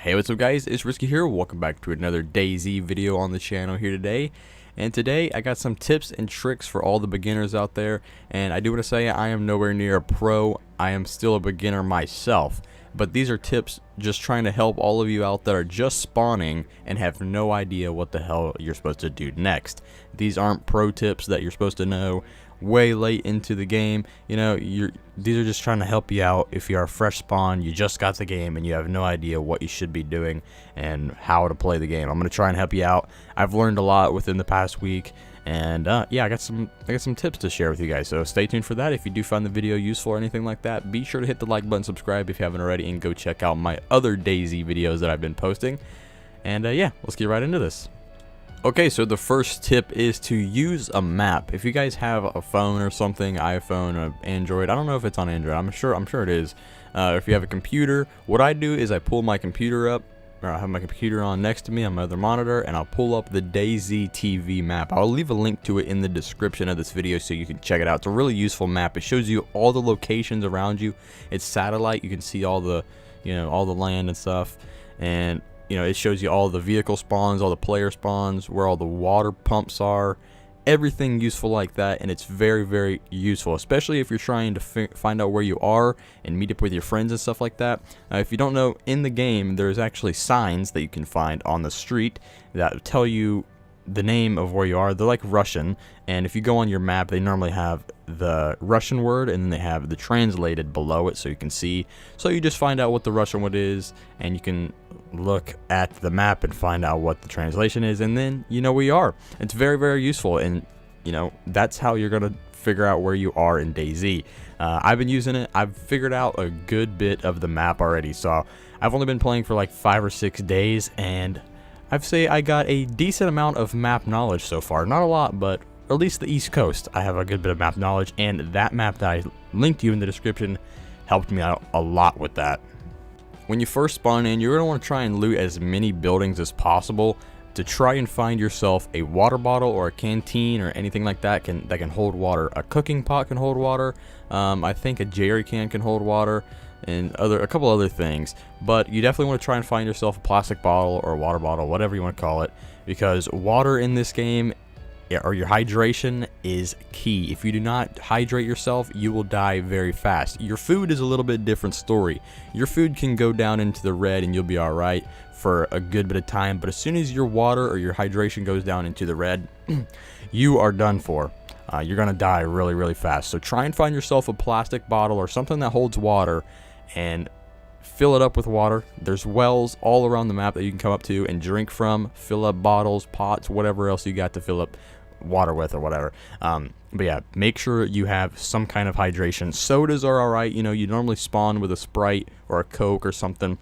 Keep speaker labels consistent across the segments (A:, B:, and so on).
A: Hey, what's up guys, it's Risky here. Welcome back to another DayZ video on the channel here today. And today I got some tips and tricks for all the beginners out there. And I do want to say I am nowhere near a pro. I am still a beginner myself. But these are tips just trying to help all of you out that are just spawning and have no idea what the hell you're supposed to do next. These aren't pro tips that you're supposed to know way late into the game. You know, these are just trying to help you out if you're a fresh spawn, you just got the game and you have no idea what you should be doing and how to play the game. I'm going to try and help you out. I've learned a lot within the past week, and yeah, I got some tips to share with you guys, so stay tuned for that. If you do find the video useful or anything like that, be sure to hit the like button, subscribe if you haven't already, and go check out my other DayZ videos that I've been posting. And yeah, let's get right into this. Okay, so the first tip is to use a map. If you guys have a phone or something, iPhone or Android, I don't know if it's on Android, I'm sure it is. If you have a computer, what I do is I pull my computer up, or I have my computer on next to me on my other monitor, and I'll pull up the DayZ TV map. I'll leave a link to it in the description of this video so you can check it out. It's a really useful map. It shows you all the locations around you. It's satellite. You can see all the, all the land and stuff, and it shows you all the vehicle spawns, all the player spawns, where all the water pumps are, everything useful like that. And it's very, very useful, especially if you're trying to find out where you are and meet up with your friends and stuff like that. If you don't know, in the game there's actually signs that you can find on the street that tell you the name of where you are. They're like Russian, and if you go on your map, they normally have the Russian word and then they have the translated below it so you can see. So you just find out what the Russian word is, and you can look at the map and find out what the translation is, and then you know where you are. It's very, very useful, and that's how you're gonna figure out where you are in DayZ. I've been using it. I've figured out a good bit of the map already, so I've only been playing for like 5 or 6 days, and I'd say I got a decent amount of map knowledge so far. Not a lot, but at least the East Coast, I have a good bit of map knowledge, and that map that I linked to you in the description helped me out a lot with that. When you first spawn in, you're going to want to try and loot as many buildings as possible to try and find yourself a water bottle or a canteen or anything like that that can hold water. A cooking pot can hold water. I think a jerry can hold water, and a couple other things. But you definitely want to try and find yourself a plastic bottle or a water bottle, whatever you want to call it, because water in this game, or your hydration, is key. If you do not hydrate yourself, you will die very fast. Your food is a little bit different story. Your food can go down into the red and you'll be alright for a good bit of time, but as soon as your water or your hydration goes down into the red, you are done for. You're gonna die really, really fast. So try and find yourself a plastic bottle or something that holds water and fill it up with water. There's wells all around the map that you can come up to and drink from. Fill up bottles, pots, whatever else you got to fill up water with or whatever. But yeah, make sure you have some kind of hydration. Sodas are alright. You normally spawn with a Sprite or a Coke or something.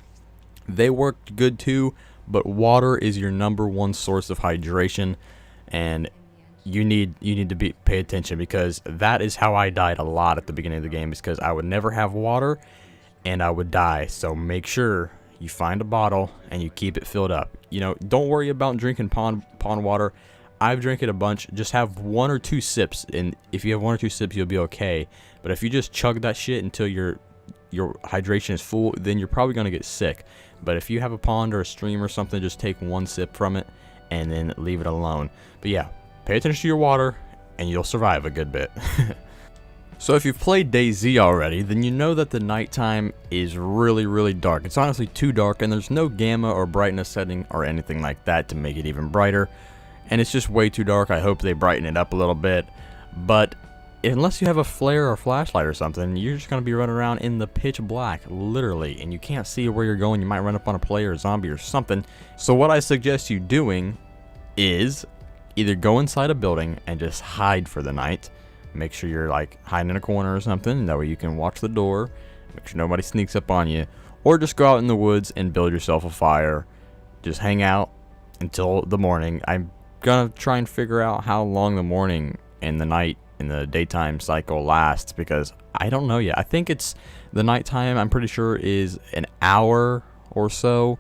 A: They work good too, but water is your #1 source of hydration, and you need to pay attention, because that is how I died a lot at the beginning of the game, because I would never have water and I would die. So make sure you find a bottle and you keep it filled up. Don't worry about drinking pond water. I've drank it a bunch. Just have 1 or 2 sips, and if you have 1 or 2 sips, you'll be okay. But if you just chug that shit until your hydration is full, then you're probably gonna get sick. But if you have a pond or a stream or something, just take 1 sip from it and then leave it alone. But yeah, pay attention to your water and you'll survive a good bit. So if you've played DayZ already, then you know that the nighttime is really, really dark. It's honestly too dark, and there's no gamma or brightness setting or anything like that to make it even brighter. And it's just way too dark. I hope they brighten it up a little bit. But unless you have a flare or flashlight or something, you're just going to be running around in the pitch black, literally. And you can't see where you're going. You might run up on a player or a zombie or something. So what I suggest you doing is either go inside a building and just hide for the night. Make sure you're like hiding in a corner or something. That way you can watch the door. Make sure nobody sneaks up on you. Or just go out in the woods and build yourself a fire. Just hang out until the morning. I'm gonna try and figure out how long the morning and the night and the daytime cycle lasts, because I don't know yet. I think it's the nighttime, I'm pretty sure, is an hour or so,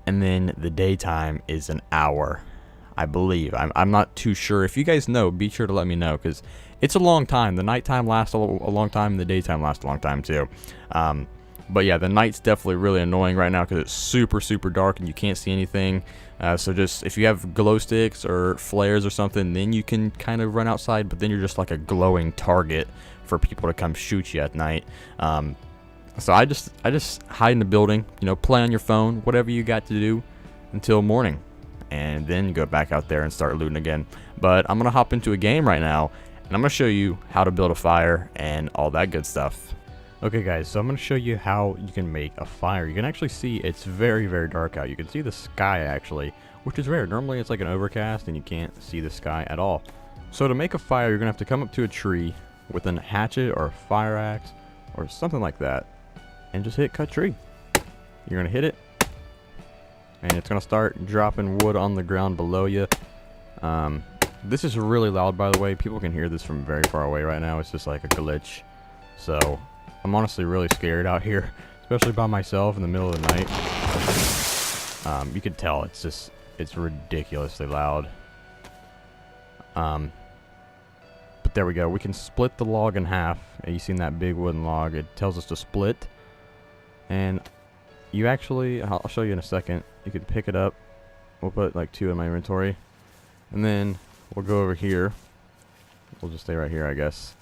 A: and then the daytime is an hour, I believe. I'm not too sure. If you guys know, be sure to let me know, because it's a long time. The nighttime lasts a long time, and the daytime lasts a long time too. But yeah, the night's definitely really annoying right now because it's super, super dark and you can't see anything. So just if you have glow sticks or flares or something, then you can kind of run outside, but then you're just like a glowing target for people to come shoot you at night. So I just hide in the building, you know, play on your phone, whatever you got to do until morning, and then go back out there and start looting again. But I'm gonna hop into a game right now, and I'm gonna show you how to build a fire and all that good stuff. Okay guys, so I'm going to show you how you can make a fire. You can actually see it's very, very dark out. You can see the sky actually, which is rare. Normally it's like an overcast and you can't see the sky at all. So to make a fire, you're going to have to come up to a tree with a hatchet or a fire axe or something like that and just hit cut tree. You're going to hit it and it's going to start dropping wood on the ground below you. This is really loud, by the way. People can hear this from very far away right now. It's just like a glitch. So I'm honestly really scared out here, especially by myself in the middle of the night. You can tell it's ridiculously loud. But there we go. We can split the log in half. You seen that big wooden log? It tells us to split. And you actually, I'll show you in a second. You can pick it up. We'll put like 2 in my inventory. And then we'll go over here. We'll just stay right here, I guess.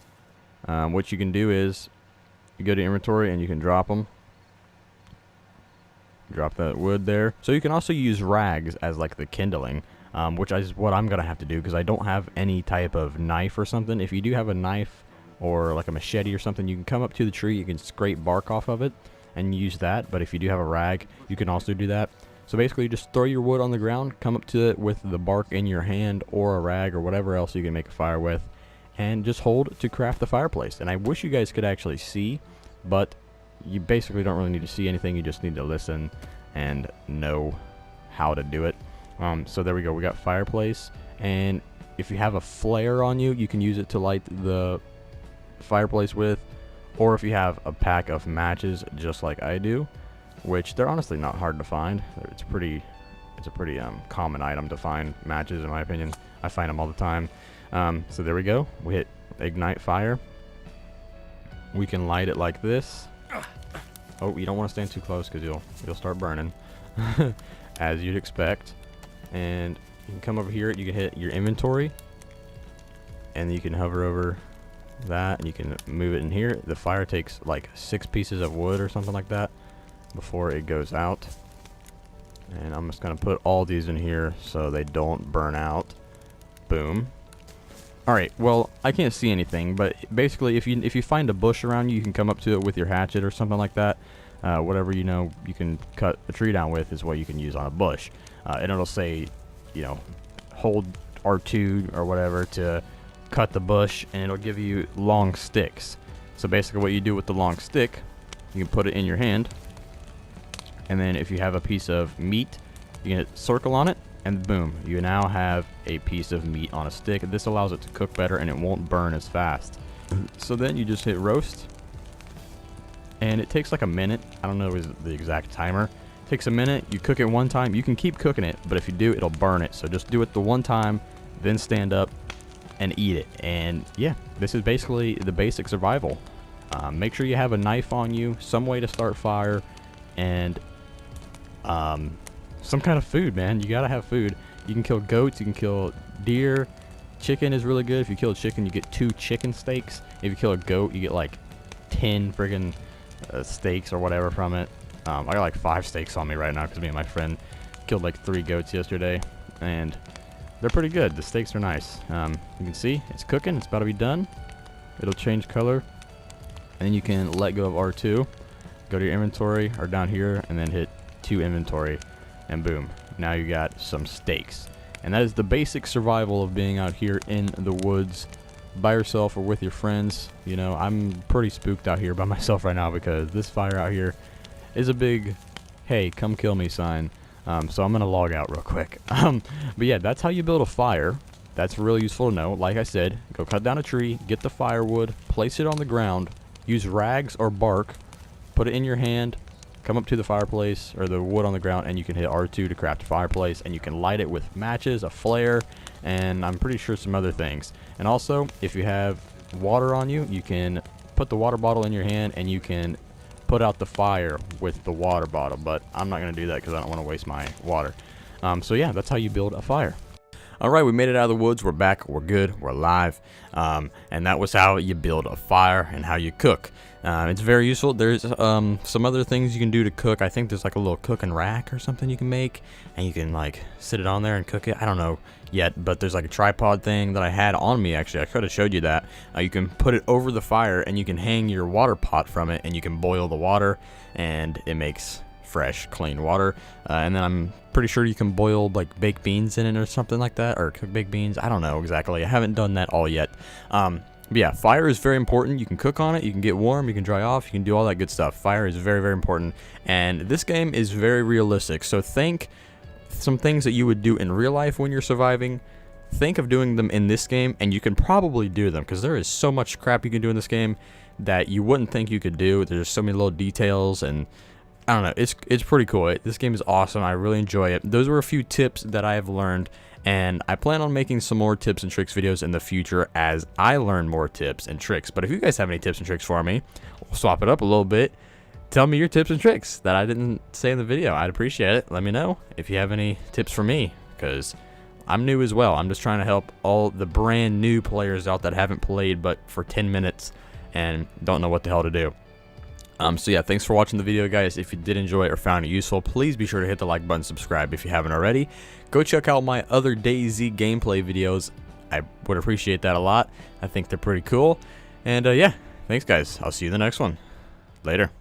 A: What you can do is you go to inventory and you can drop them. Drop that wood there. So you can also use rags as like the kindling, which is what I'm gonna have to do because I don't have any type of knife or something. If you do have a knife or like a machete or something, you can come up to the tree, you can scrape bark off of it and use that. But if you do have a rag, you can also do that. So basically you just throw your wood on the ground, come up to it with the bark in your hand or a rag or whatever else you can make a fire with, and just hold to craft the fireplace. And I wish you guys could actually see, but you basically don't really need to see anything. You just need to listen and know how to do it. So there we go. We got fireplace, and if you have a flare on you, you can use it to light the fireplace with, or if you have a pack of matches just like I do, which they're honestly not hard to find. It's a pretty common item to find, matches, in my opinion. I find them all the time. So there we go. We hit ignite fire. We can light it like this. Oh, you don't want to stand too close because you'll start burning, as you'd expect. And you can come over here. You can hit your inventory, and you can hover over that, and you can move it in here. The fire takes like 6 pieces of wood or something like that before it goes out. And I'm just gonna put all these in here so they don't burn out. Boom. Alright, well, I can't see anything, but basically if you find a bush around you, you can come up to it with your hatchet or something like that. Whatever you know you can cut a tree down with is what you can use on a bush. And it'll say, you know, hold R2 or whatever to cut the bush, and it'll give you long sticks. So basically what you do with the long stick, you can put it in your hand, and then if you have a piece of meat, you can hit circle on it, and boom, you now have a piece of meat on a stick. This allows it to cook better and it won't burn as fast. So then you just hit roast, and it takes like a minute. I don't know the exact timer. It takes a minute. You cook it one time. You can keep cooking it, but if you do, it'll burn it. So just do it the one time, then stand up and eat it. And yeah, this is basically the basic survival. Make sure you have a knife on you, some way to start fire, and some kind of food, man. You gotta have food. You can kill goats, you can kill deer. Chicken is really good. If you kill a chicken, you get 2 chicken steaks. If you kill a goat, you get like 10 friggin' steaks or whatever from it. I got like 5 steaks on me right now because me and my friend killed like 3 goats yesterday, and they're pretty good. The steaks are nice. You can see it's cooking. It's about to be done. It'll change color, and then you can let go of R2, go to your inventory or down here, and then hit 2 inventory, and boom, now you got some steaks. And that is the basic survival of being out here in the woods by yourself or with your friends. You know, I'm pretty spooked out here by myself right now because this fire out here is a big, hey, come kill me sign. So I'm gonna log out real quick. But yeah, that's how you build a fire. That's really useful to know. Like I said, go cut down a tree, get the firewood, place it on the ground, use rags or bark, put it in your hand, come up to the fireplace or the wood on the ground, and you can hit R2 to craft a fireplace, and you can light it with matches, a flare, and I'm pretty sure some other things. And also, if you have water on you, you can put the water bottle in your hand and you can put out the fire with the water bottle, but I'm not going to do that because I don't want to waste my water. So yeah, that's how you build a fire. Alright, we made it out of the woods, we're back, we're good, we're alive, and that was how you build a fire and how you cook. It's very useful. There's some other things you can do to cook. I think there's like a little cooking rack or something you can make, and you can like sit it on there and cook it. I don't know yet, but there's like a tripod thing that I had on me. Actually, I could have showed you that. You can put it over the fire and you can hang your water pot from it, and you can boil the water, and it makes fresh, clean water. And then I'm pretty sure you can boil like baked beans in it or something like that, or cook baked beans. I don't know exactly. I haven't done that all yet. But yeah, fire is very important. You can cook on it, you can get warm, you can dry off, you can do all that good stuff. Fire is very, very important. And this game is very realistic. So think some things that you would do in real life when you're surviving. Think of doing them in this game, and you can probably do them, because there is so much crap you can do in this game that you wouldn't think you could do. There's so many little details, and I don't know, it's pretty cool. This game is awesome. I really enjoy it. Those were a few tips that I have learned, and I plan on making some more tips and tricks videos in the future as I learn more tips and tricks. But if you guys have any tips and tricks for me, we'll swap it up a little bit. Tell me your tips and tricks that I didn't say in the video. I'd appreciate it. Let me know if you have any tips for me, because I'm new as well. I'm just trying to help all the brand new players out that haven't played but for 10 minutes and don't know what the hell to do. So yeah, thanks for watching the video, guys. If you did enjoy it or found it useful, please be sure to hit the like button, subscribe if you haven't already. Go check out my other DayZ gameplay videos. I would appreciate that a lot. I think they're pretty cool. And yeah, thanks guys. I'll see you in the next one. Later.